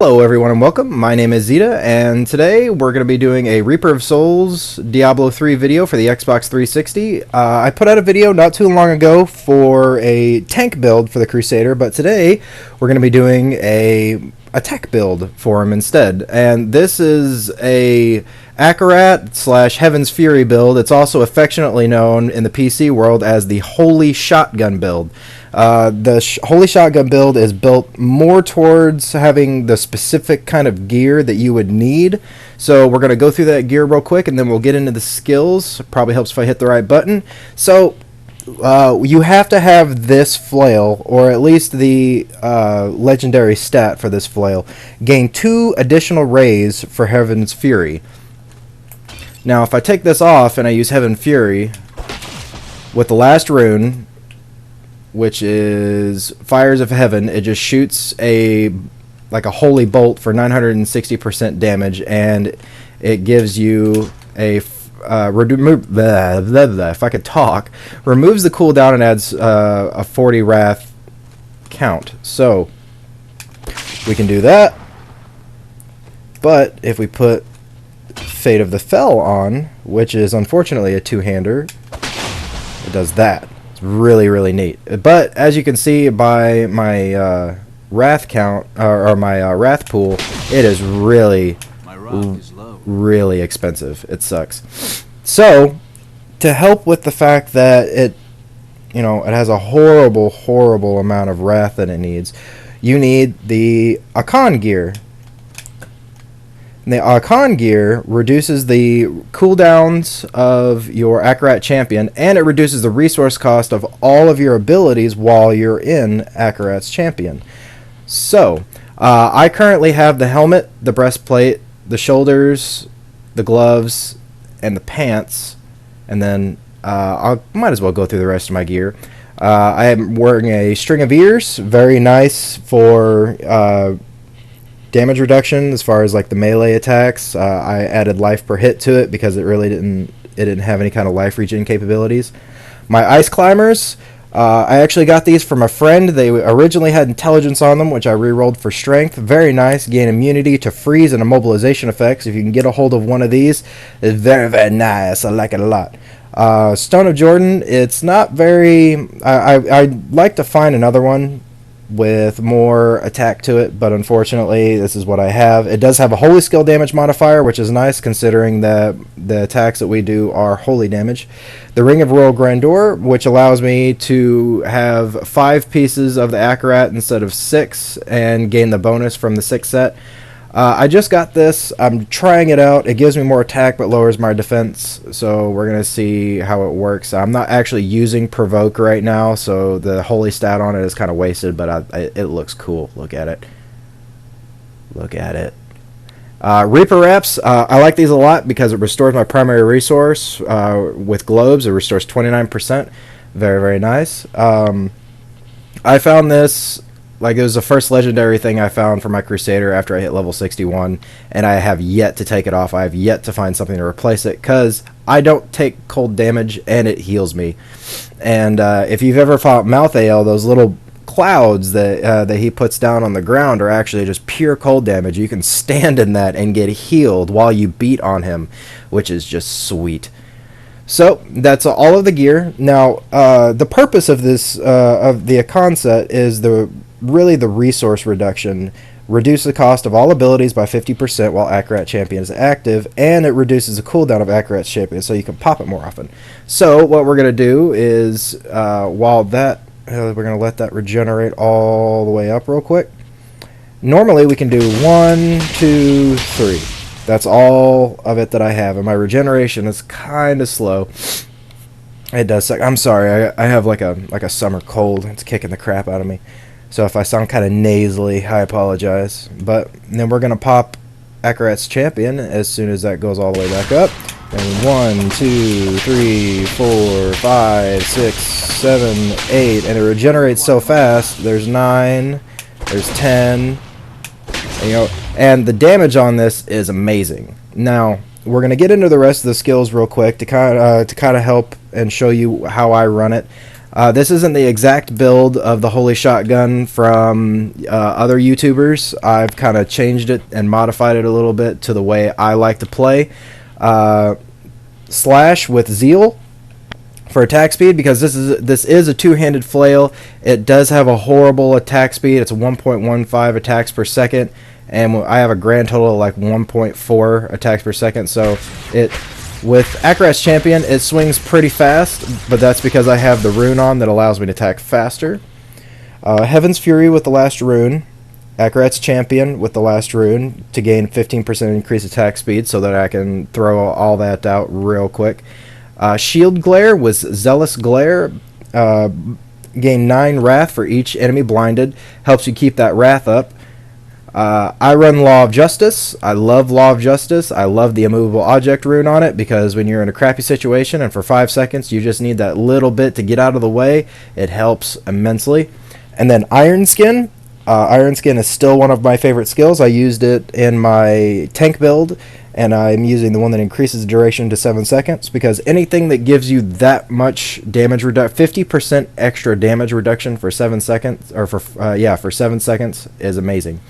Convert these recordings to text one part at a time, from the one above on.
Hello everyone and welcome. My name is Zeta and today we're going to be doing a Reaper of Souls Diablo 3 video for the Xbox 360. I put out a video not too long ago for a tank build for the Crusader, but today we're going to be doing a tech build for him instead. And this is a Akarat / Heaven's Fury build. It's also affectionately known in the PC world as the Holy Shotgun build. The Holy Shotgun build is built more towards having the specific kind of gear that you would need. So we're going to go through that gear real quick and then we'll get into the skills. Probably helps if I hit the right button. So you have to have this flail, or at least the legendary stat for this flail. Gain 2 additional rays for Heaven's Fury. Now if I take this off and I use Heaven Fury with the last rune, which is Fires of Heaven, it just shoots like a holy bolt for 960% damage, and it gives you a if I could talk, removes the cooldown and adds a 40 wrath count. So we can do that, but if we put Fate of the Fell on, which is unfortunately a two-hander, it does that. It's really, really neat. But as you can see by my wrath count, or my wrath pool, it is really, really expensive. It sucks. So, to help with the fact that it has a horrible, horrible amount of wrath that it needs, you need the Akan gear. And the Akan gear reduces the cooldowns of your Akarat champion, and it reduces the resource cost of all of your abilities while you're in Akarat's champion. So, I currently have the helmet, the breastplate, the shoulders, the gloves, and the pants, and then I might as well go through the rest of my gear. I am wearing a string of ears, very nice for damage reduction as far as like the melee attacks. I added life per hit to it because it really didn't have any kind of life regen capabilities. My ice climbers, I actually got these from a friend. They originally had intelligence on them, which I re-rolled for strength. Very nice. Gain immunity to freeze and immobilization effects. If you can get a hold of one of these, it's very, very nice. I like it a lot. Stone of Jordan, it's not very... I'd like to find another one with more attack to it, but unfortunately this is what I have. It does have a holy skill damage modifier, which is nice considering that the attacks that we do are holy damage. The Ring of Royal Grandeur, which allows me to have 5 pieces of the Akarat instead of 6 and gain the bonus from the 6 set. I just got this. I'm trying it out. It gives me more attack but lowers my defense, so we're going to see how it works. I'm not actually using Provoke right now, so the holy stat on it is kind of wasted, but it looks cool. Look at it. Look at it. Reaper Reps, I like these a lot because it restores my primary resource. With globes, it restores 29%. Very, very nice. I found this... Like, it was the first legendary thing I found for my Crusader after I hit level 61, and I have yet to take it off. I have yet to find something to replace it, because I don't take cold damage, and it heals me. And if you've ever fought Malthael, those little clouds that he puts down on the ground are actually just pure cold damage. You can stand in that and get healed while you beat on him, which is just sweet. So that's all of the gear. Now, the purpose of this of the Akan set is really the resource reduction. Reduce the cost of all abilities by 50% while Akarat champion is active, and it reduces the cooldown of Akarat's champion, so you can pop it more often. So what we're going to do is, while that, we're going to let that regenerate all the way up real quick. Normally we can do 1, 2, 3. That's all of it that I have, and my regeneration is kind of slow. It does suck. I'm sorry, I have like a summer cold. It's kicking the crap out of me. So if I sound kind of nasally, I apologize. But then we're going to pop Akarat's champion as soon as that goes all the way back up. And 1, 2, 3, 4, 5, 6, 7, 8. And it regenerates so fast. There's 9. There's 10. And the damage on this is amazing. Now, we're going to get into the rest of the skills real quick to kind of help and show you how I run it. This isn't the exact build of the Holy Shotgun from other YouTubers. I've kind of changed it and modified it a little bit to the way I like to play. Slash with Zeal for attack speed, because this is a two-handed flail. It does have a horrible attack speed. It's 1.15 attacks per second, and I have a grand total of like 1.4 attacks per second. So with Akarat's Champion, it swings pretty fast, but that's because I have the rune on that allows me to attack faster. Heaven's Fury with the last rune. Akarat's Champion with the last rune to gain 15% increased attack speed, so that I can throw all that out real quick. Shield Glare was Zealous Glare. Gain 9 Wrath for each enemy blinded. Helps you keep that Wrath up. I run Law of Justice. I love Law of Justice. I love the immovable object rune on it, because when you're in a crappy situation and for 5 seconds you just need that little bit to get out of the way, it helps immensely. And then Iron Skin. Iron Skin is still one of my favorite skills. I used it in my tank build, and I'm using the one that increases the duration to 7 seconds, because anything that gives you that much damage reduction, 50% extra damage reduction for 7 seconds, or for 7 seconds, is amazing.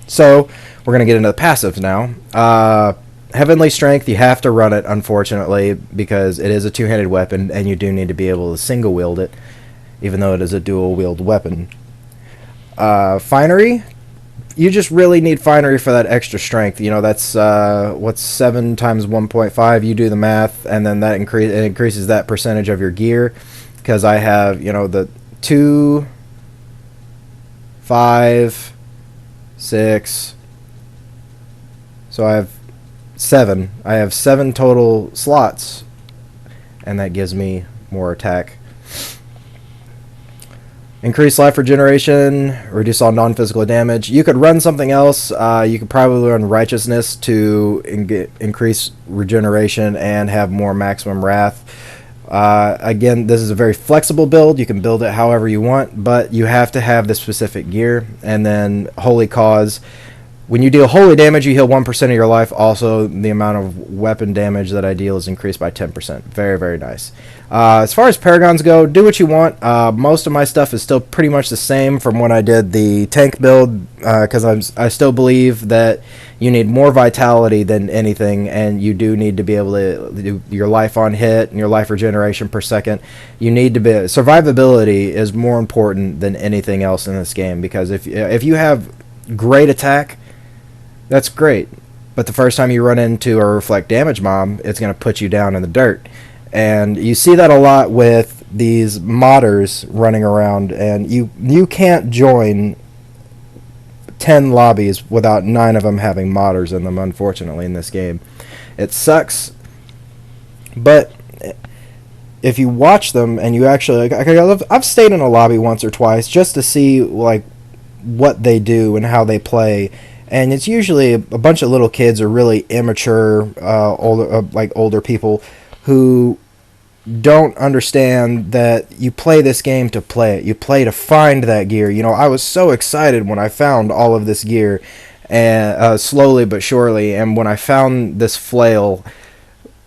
So we're gonna get into the passives now. Heavenly Strength, you have to run it, unfortunately, because it is a two-handed weapon, and you do need to be able to single wield it, even though it is a dual wield weapon. Finery, you just really need Finery for that extra strength. You know, that's what's 7 times 1.5. You do the math, and then that increases that percentage of your gear. Because I have, you know, the 2, 5, 6. So I have 7. I have 7 total slots, and that gives me more attack. Increase life regeneration, reduce all non-physical damage. You could run something else. You could probably run Righteousness to increase regeneration and have more maximum wrath. Again, this is a very flexible build. You can build it however you want, but you have to have the specific gear. And then Holy Cause. When you deal holy damage, you heal 1% of your life. Also, the amount of weapon damage that I deal is increased by 10%. Very, very nice. As far as Paragons go, do what you want. Most of my stuff is still pretty much the same from when I did the tank build, because I still believe that you need more vitality than anything, and you do need to be able to do your life on hit and your life regeneration per second. You need to be... Survivability is more important than anything else in this game, because if you have great attack, that's great, but the first time you run into a reflect damage mob, it's going to put you down in the dirt. And you see that a lot with these modders running around, and you can't join 10 lobbies without 9 of them having modders in them, unfortunately, in this game. It sucks, but if you watch them and you actually... I've stayed in a lobby once or twice just to see like what they do and how they play. And it's usually a bunch of little kids or really immature, older people who don't understand that you play this game to play it. You play to find that gear. You know, I was so excited when I found all of this gear, and slowly but surely. And when I found this flail,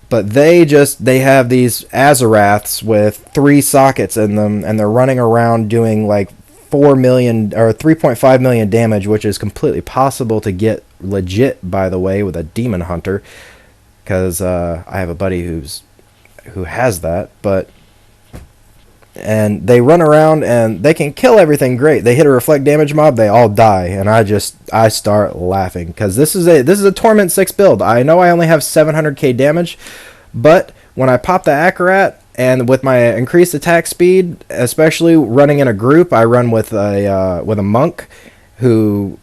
but they have these Azaraths with 3 sockets in them, and they're running around doing like 4 million or 3.5 million damage, which is completely possible to get legit, by the way, with a demon hunter, because I have a buddy who has that. And they run around and they can kill everything great. They hit a reflect damage mob, they all die, and I start laughing, because this is a Torment 6 build. I know I only have 700k damage, but when I pop the Akarat, and with my increased attack speed, especially running in a group, I run with a monk who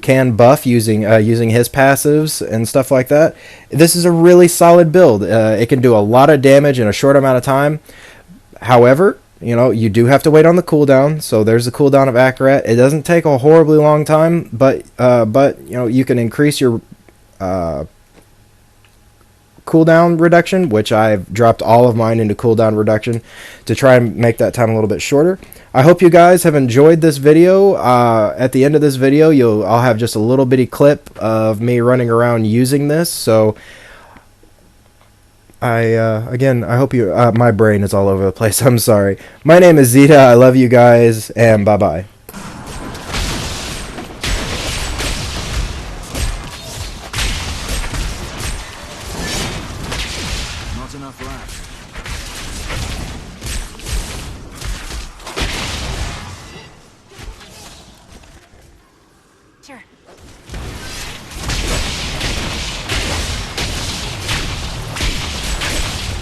can buff using his passives and stuff like that. This is a really solid build. It can do a lot of damage in a short amount of time. However, you do have to wait on the cooldown. So there's the cooldown of Akarat. It doesn't take a horribly long time, but you can increase your cooldown reduction, which I've dropped all of mine into cooldown reduction to try and make that time a little bit shorter. I hope you guys have enjoyed this video. At the end of this video, I'll have just a little bitty clip of me running around using this. So Again, I hope you. My brain is all over the place. I'm sorry. My name is Zeta. I love you guys, and bye bye. Not enough left. Sure.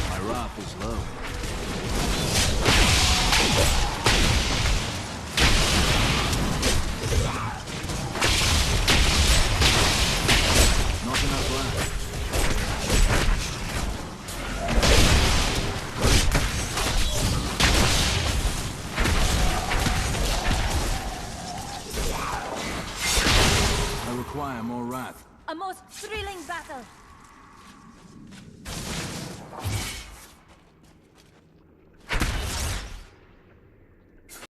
My wrath is low. Not enough left. I require more wrath. A most thrilling battle.